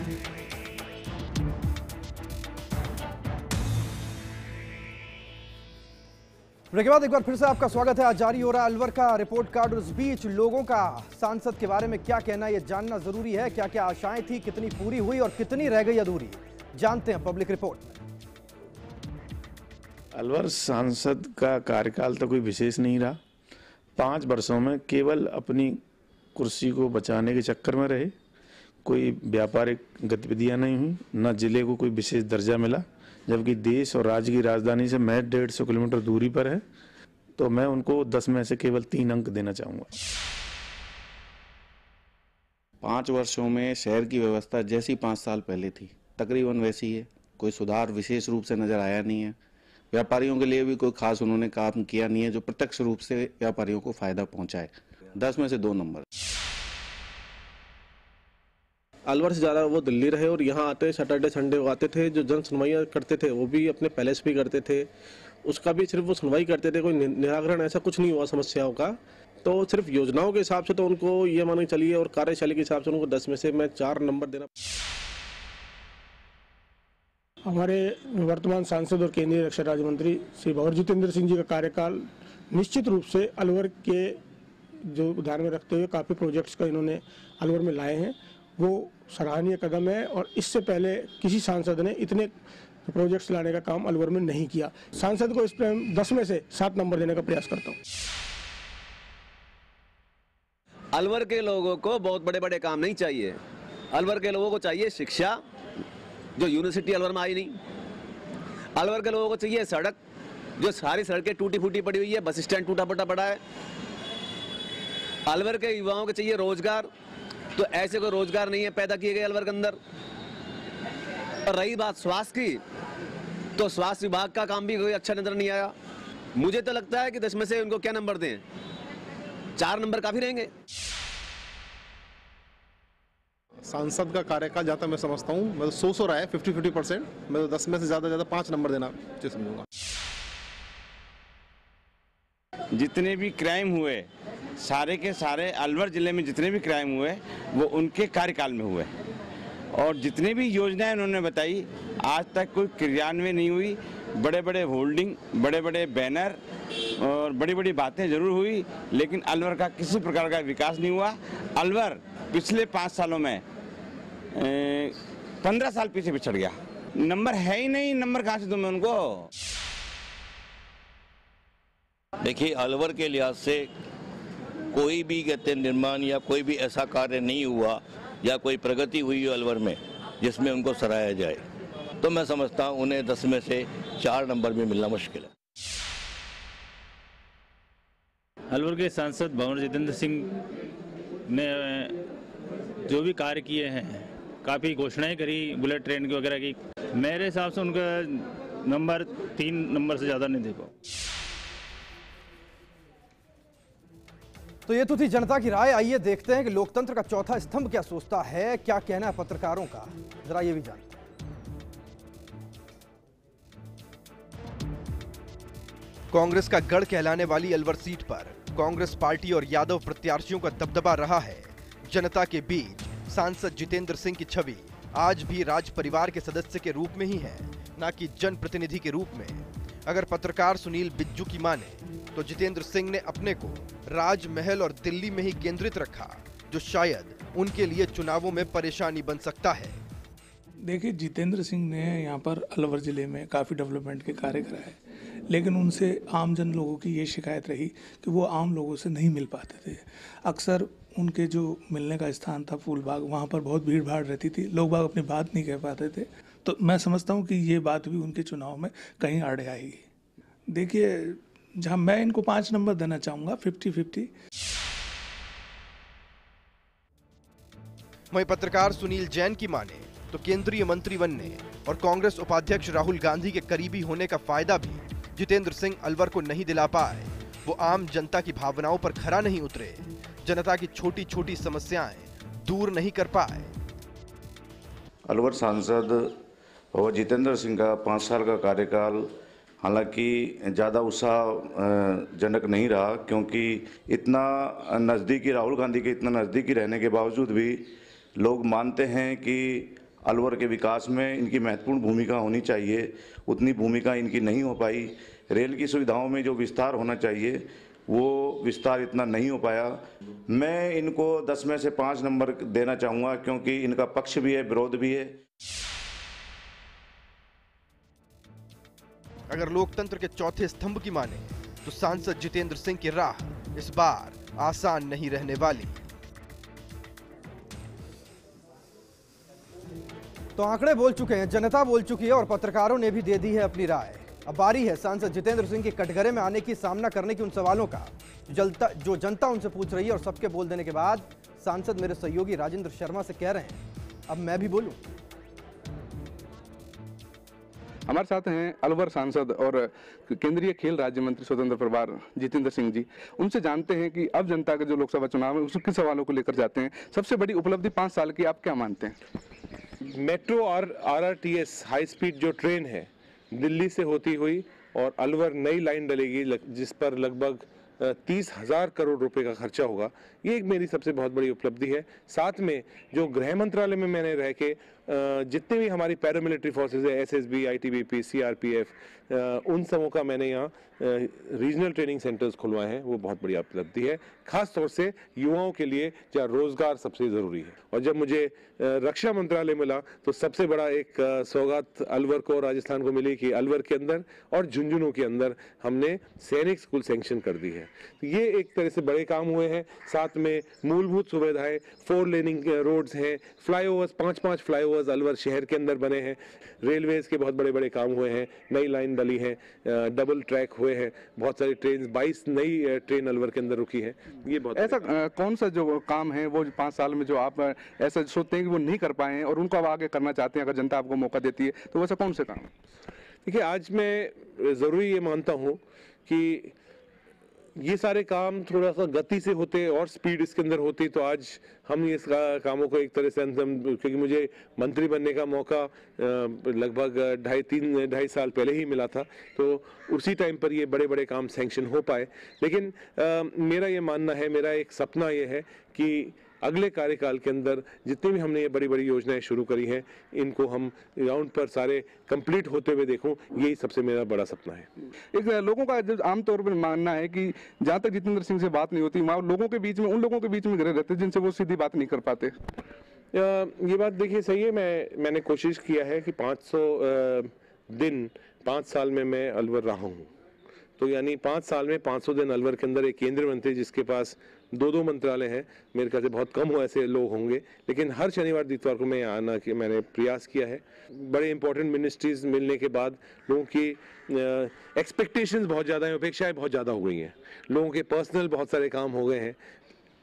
Break के बाद एक बार फिर से आपका स्वागत है। आज जारी हो रहा है अलवर का रिपोर्ट कार्ड और इस बीच लोगों का सांसद के बारे में क्या कहना है ये जानना जरूरी है। क्या क्या आशाएं थी, कितनी पूरी हुई और कितनी रह गई अधूरी, जानते हैं पब्लिक रिपोर्ट में। अलवर सांसद का कार्यकाल तो कोई विशेष नहीं रहा। 5 वर्षों में केवल अपनी कुर्सी को बचाने के चक्कर में रहे। कोई व्यापारिक गतिविधियां नहीं हुई, न जिले को कोई विशेष दर्जा मिला, जबकि देश और राज्य की राजधानी से महज 150 किलोमीटर दूरी पर है। तो मैं उनको 10 में से केवल 3 अंक देना चाहूँगा। 5 वर्षों में शहर की व्यवस्था जैसी 5 साल पहले थी तकरीबन वैसी है। कोई सुधार विशेष रूप से नज़र आया नहीं है। व्यापारियों के लिए भी कोई खास उन्होंने काम किया नहीं है जो प्रत्यक्ष रूप से व्यापारियों को फायदा पहुंचाए। 10 में से 2 नंबर। अलवर से ज़्यादा वो दिल्ली रहे और यहाँ आते सैटरडे संडे को आते थे। जो जन सुनवाइयाँ करते थे वो भी अपने पैलेस पे करते थे, उसका भी सिर्फ वो सुनवाई करते थे, कोई निराकरण ऐसा कुछ नहीं हुआ समस्याओं का। तो सिर्फ योजनाओं के हिसाब से तो उनको ये मान के चलिए और कार्यशैली के हिसाब से उनको 10 में से मैं 4 नंबर देना। हमारे वर्तमान सांसद और केंद्रीय रक्षा राज्य मंत्री श्री भंवर जितेंद्र सिंह जी का कार्यकाल निश्चित रूप से अलवर के जो ध्यान में रखते हुए काफ़ी प्रोजेक्ट्स का इन्होंने अलवर में लाए हैं, वो सराहनीय कदम है। और इससे पहले किसी सांसद ने इतने प्रोजेक्ट्स लाने का काम अलवर में नहीं किया। सांसद को इस पर 10 में से 7 नंबर देने का प्रयास करता हूँ। अलवर के लोगों को बहुत बड़े बड़े काम नहीं चाहिए। अलवर के लोगों को चाहिए शिक्षा, जो यूनिवर्सिटी अलवर में आई नहीं। अलवर के लोगों को चाहिए सड़क, जो सारी सड़कें टूटी फूटी पड़ी हुई है, बस स्टैंड टूटा फूटा पड़ा है। अलवर के युवाओं को चाहिए रोजगार, तो ऐसे कोई रोजगार नहीं है पैदा किए गए अलवर के अंदर। और रही बात स्वास्थ्य की, तो स्वास्थ्य विभाग का काम भी कोई अच्छा नजर नहीं आया। मुझे तो लगता है कि 10 में से उनको क्या नंबर दें, 4 नंबर काफी रहेंगे। सांसद का कार्यकाल जहाँ तक मैं समझता हूँ, मैं तो 100 रहा है, 50-50%। मैं तो 10 में से ज़्यादा 5 नंबर देना चाहिए समझूंगा। जितने भी क्राइम हुए, सारे के सारे अलवर जिले में जितने भी क्राइम हुए वो उनके कार्यकाल में हुए। और जितने भी योजनाएं उन्होंने बताई आज तक कोई क्रियान्वयन नहीं हुई। बड़े बड़े होल्डिंग, बड़े बड़े बैनर और बड़ी बड़ी बातें जरूर हुई, लेकिन अलवर का किसी प्रकार का विकास नहीं हुआ। अलवर पिछले 5 सालों में 15 साल पीछे पिछड़ गया। नंबर है ही नहीं, नंबर कहाँ से दूं मैं उनको। देखिए, अलवर के लिहाज से कोई भी कहते निर्माण या कोई भी ऐसा कार्य नहीं हुआ या कोई प्रगति हुई है अलवर में जिसमें उनको सराहा जाए, तो मैं समझता हूँ उन्हें 10 में से 4 नंबर में मिलना मुश्किल है। अलवर के सांसद भंवर जितेंद्र सिंह ने जो भी कार्य किए हैं, काफ़ी घोषणाएं करी बुलेट ट्रेन की वगैरह की, मेरे हिसाब से उनका नंबर 3 नंबर से ज़्यादा नहीं दे पाओ। तो ये तो थी जनता की राय। आइए देखते हैं कि लोकतंत्र का चौथा स्तंभ क्या सोचता है, क्या कहना है पत्रकारों का, जरा ये भी जानते हैं। कांग्रेस का गढ़ कहलाने वाली अलवर सीट पर कांग्रेस पार्टी और यादव प्रत्याशियों का दबदबा रहा है। जनता के बीच सांसद जितेंद्र सिंह की छवि आज भी राज परिवार के सदस्य के रूप में ही है, न कि जनप्रतिनिधि के रूप में। अगर पत्रकार सुनील बिज्जू की माने तो जितेंद्र सिंह ने अपने को राजमहल और दिल्ली में ही केंद्रित रखा, जो शायद उनके लिए चुनावों में परेशानी बन सकता है। देखिए, जितेंद्र सिंह ने यहाँ पर अलवर जिले में काफ़ी डेवलपमेंट के कार्य कराए, लेकिन उनसे आम जन लोगों की ये शिकायत रही कि वो आम लोगों से नहीं मिल पाते थे। अक्सर उनके जो मिलने का स्थान था फूलबाग, वहाँ पर बहुत भीड़ भाड़ रहती थी, लोग बाग अपनी बात नहीं कह पाते थे। तो मैं समझता हूँ कि ये बात भी उनके चुनाव में कहीं आड़े आएगी। देखिए, जहाँ मैं इनको 5 नंबर देना चाहूँगा, 50-50। वहीं पत्रकार सुनील जैन की माने तो केंद्रीय मंत्री बनने और कांग्रेस उपाध्यक्ष राहुल गांधी के करीबी होने का फायदा भी जितेंद्र सिंह अलवर को नहीं दिला पाए। वो आम जनता की भावनाओं पर खरा नहीं उतरे, जनता की छोटी छोटी समस्याएं दूर नहीं कर पाए। अलवर सांसद और जितेंद्र सिंह का 5 साल का कार्यकाल हालांकि ज़्यादा उत्साहजनक नहीं रहा, क्योंकि इतना नज़दीकी राहुल गांधी के इतना नज़दीकी रहने के बावजूद भी लोग मानते हैं कि अलवर के विकास में इनकी महत्वपूर्ण भूमिका होनी चाहिए, उतनी भूमिका इनकी नहीं हो पाई। रेल की सुविधाओं में जो विस्तार होना चाहिए वो विस्तार इतना नहीं हो पाया। मैं इनको 10 में से 5 नंबर देना चाहूँगा, क्योंकि इनका पक्ष भी है, विरोध भी है। अगर लोकतंत्र के चौथे स्तंभ की माने तो सांसद जितेंद्र सिंह की राह इस बार आसान नहीं रहने वाली। तो आंकड़े बोल चुके हैं, जनता बोल चुकी है और पत्रकारों ने भी दे दी है अपनी राय। अब बारी है सांसद जितेंद्र सिंह के कटघरे में आने की, सामना करने की उन सवालों का जो जनता उनसे पूछ रही है। और सबके बोल देने के बाद सांसद मेरे सहयोगी राजेंद्र शर्मा से कह रहे हैं अब मैं भी बोलूं। हमारे साथ हैं अलवर सांसद और केंद्रीय खेल राज्य मंत्री स्वतंत्र प्रभार जितेंद्र सिंह जी। उनसे जानते हैं कि अब जनता के जो लोकसभा चुनाव है उसके सवालों को लेकर जाते हैं। सबसे बड़ी उपलब्धि 5 साल की आप क्या मानते हैं? मेट्रो और RRTS हाई स्पीड जो ट्रेन है दिल्ली से होती हुई और अलवर नई लाइन डलेगी जिस पर लगभग 30,000 करोड़ रुपए का खर्चा होगा, ये एक मेरी सबसे बहुत बड़ी उपलब्धि है। साथ में जो गृह मंत्रालय में मैंने रह के जितने भी हमारी पैरामिलिट्री फोर्सेज है, SSB, ITBP, CRPF, उन सबों का मैंने यहाँ रीजनल ट्रेनिंग सेंटर्स खुलवाए हैं, वो बहुत बड़ी उपलब्धि है। खास तौर से युवाओं के लिए जहाँ रोजगार सबसे ज़रूरी है। और जब मुझे रक्षा मंत्रालय मिला तो सबसे बड़ा एक सौगात अलवर को, राजस्थान को मिली कि अलवर के अंदर और झुंझुनू के अंदर हमने सैनिक स्कूल सैंक्शन कर दी है। तो ये एक तरह से बड़े काम हुए हैं। साथ में मूलभूत सुविधाएं, 4 लेनिंग रोड्स हैं, फ्लाईओवर्स, 5-5 फ्लाईओवर्स अलवर शहर के अंदर बने हैं। रेलवेज के बहुत बड़े बड़े काम हुए हैं, नई लाइन डली है, डबल ट्रैक हुए हैं, बहुत सारी ट्रेन, 22 नई ट्रेन अलवर के अंदर रुकी है। ये बहुत ऐसा कौन सा जो काम है वो 5 साल में जो आप ऐसा सोचते हैं कि वो नहीं कर पाए हैं और उनको अब आगे करना चाहते हैं, अगर जनता आपको मौका देती है तो वैसा कौन से काम? देखिए, आज मैं ज़रूरी ये मानता हूँ कि ये सारे काम थोड़ा सा गति से होते और स्पीड इसके अंदर होती तो आज हम इस कामों को एक तरह से क्योंकि मुझे मंत्री बनने का मौका लगभग 2.5 साल पहले ही मिला था, तो उसी टाइम पर ये बड़े बड़े काम सैंक्शन हो पाए। लेकिन मेरा ये मानना है, मेरा एक सपना ये है कि अगले कार्यकाल के अंदर जितनी भी हमने ये बड़ी बड़ी योजनाएं शुरू करी हैं, इनको हम ग्राउंड पर सारे कंप्लीट होते हुए देखूं, यही सबसे मेरा बड़ा सपना है। एक लोगों का जो आमतौर पर मानना है कि जहाँ तक जितेंद्र सिंह से बात नहीं होती, वहाँ लोगों के बीच में, उन लोगों के बीच में घिरे रहते जिनसे वो सीधी बात नहीं कर पाते। ये बात देखिए सही है। मैंने कोशिश किया है कि 500 दिन 5 साल में मैं अलवर रहा हूँ, तो यानी 5 साल में 500 दिन अलवर के अंदर एक केंद्रीय मंत्री जिसके पास 2-2 मंत्रालय हैं, मेरे ख्याल से बहुत कम हो ऐसे लोग होंगे, लेकिन हर शनिवार इतवार को मैं यहाँ आना कि मैंने प्रयास किया है। बड़े इंपॉर्टेंट मिनिस्ट्रीज मिलने के बाद लोगों की एक्सपेक्टेशंस बहुत ज़्यादा हैं, अपेक्षाएं बहुत ज़्यादा हो गई हैं, लोगों के पर्सनल बहुत सारे काम हो गए हैं।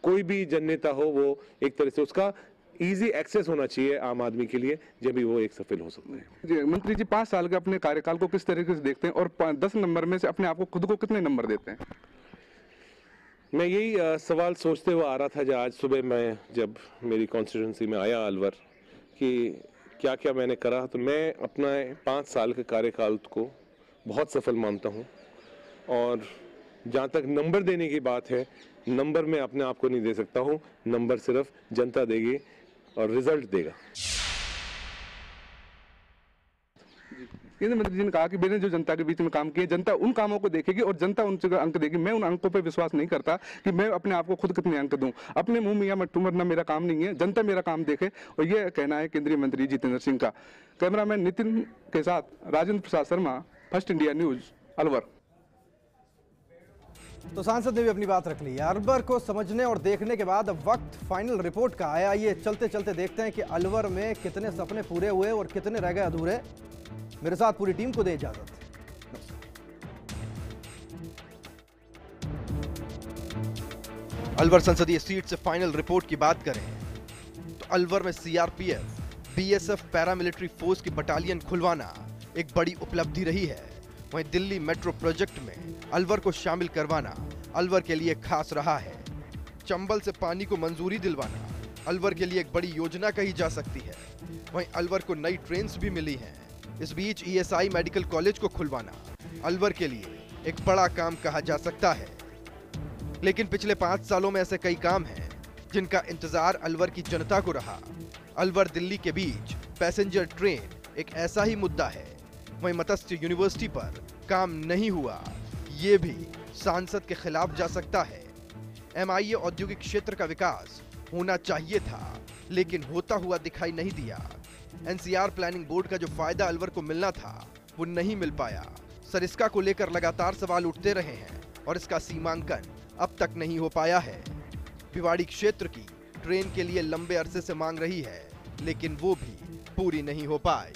कोई भी जननेता हो वो एक तरह से उसका इजी एक्सेस होना चाहिए आम आदमी के लिए, जब भी वो एक सफल हो सकता है। जी मंत्री जी, 5 साल के अपने कार्यकाल को किस तरीके से देखते हैं और 10 नंबर में से अपने आप को खुद को कितने नंबर देते हैं? मैं यही सवाल सोचते हुए आ रहा था आज सुबह मैं जब मेरी कॉन्स्टिट्यूंसी में आया अलवर कि क्या क्या मैंने करा, तो मैं अपना 5 साल के कार्यकाल को बहुत सफल मानता हूँ। और जहाँ तक नंबर देने की बात है, नंबर मैं अपने आप को नहीं दे सकता हूँ, नंबर सिर्फ जनता देगी और रिजल्ट देगा। केंद्रीय मंत्री जी ने कहा कि मैंने जो जनता के बीच में काम किए, जनता उन कामों को देखेगी और जनता उनसे अंक देगी। मैं उन अंकों पर विश्वास नहीं करता कि मैं अपने आप को खुद कितने अंक दूं। अपने मुंह में या मट्टू मरना मेरा काम नहीं है, जनता मेरा काम देखे, और यह कहना है केंद्रीय मंत्री जितेंद्र सिंह का। कैमरामैन नितिन के साथ Rajendra Prasad Sharma, first India news, Alwar. तो सांसद ने भी अपनी बात रख ली। अलवर को समझने और देखने के बाद अब वक्त फाइनल रिपोर्ट का आया। ये चलते चलते देखते हैं कि अलवर में कितने सपने पूरे हुए और कितने रह गए अधूरे। मेरे साथ पूरी टीम को दे इजाजत। अलवर संसदीय सीट से फाइनल रिपोर्ट की बात करें तो अलवर में CRPF, BSF पैरामिलिट्री फोर्स की बटालियन खुलवाना एक बड़ी उपलब्धि रही है। वहीं दिल्ली मेट्रो प्रोजेक्ट में अलवर को शामिल करवाना अलवर के लिए खास रहा है। चंबल से पानी को मंजूरी दिलवाना अलवर के लिए एक बड़ी योजना कही जा सकती है। वहीं अलवर को नई ट्रेन्स भी मिली हैं। इस बीच ESI मेडिकल कॉलेज को खुलवाना अलवर के लिए एक बड़ा काम कहा जा सकता है। लेकिन पिछले 5 सालों में ऐसे कई काम हैं जिनका इंतजार अलवर की जनता को रहा। अलवर दिल्ली के बीच पैसेंजर ट्रेन एक ऐसा ही मुद्दा है। वहीं मत्स्य यूनिवर्सिटी पर काम नहीं हुआ, ये भी सांसद के खिलाफ जा सकता है। MIA औद्योगिक क्षेत्र का विकास होना चाहिए था, लेकिन होता हुआ दिखाई नहीं दिया। NCR प्लानिंग बोर्ड का जो फायदा अलवर को मिलना था वो नहीं मिल पाया। सरिस्का को लेकर लगातार सवाल उठते रहे हैं और इसका सीमांकन अब तक नहीं हो पाया है। भिवाड़ी क्षेत्र की ट्रेन के लिए लंबे अरसे से मांग रही है, लेकिन वो भी पूरी नहीं हो पाई।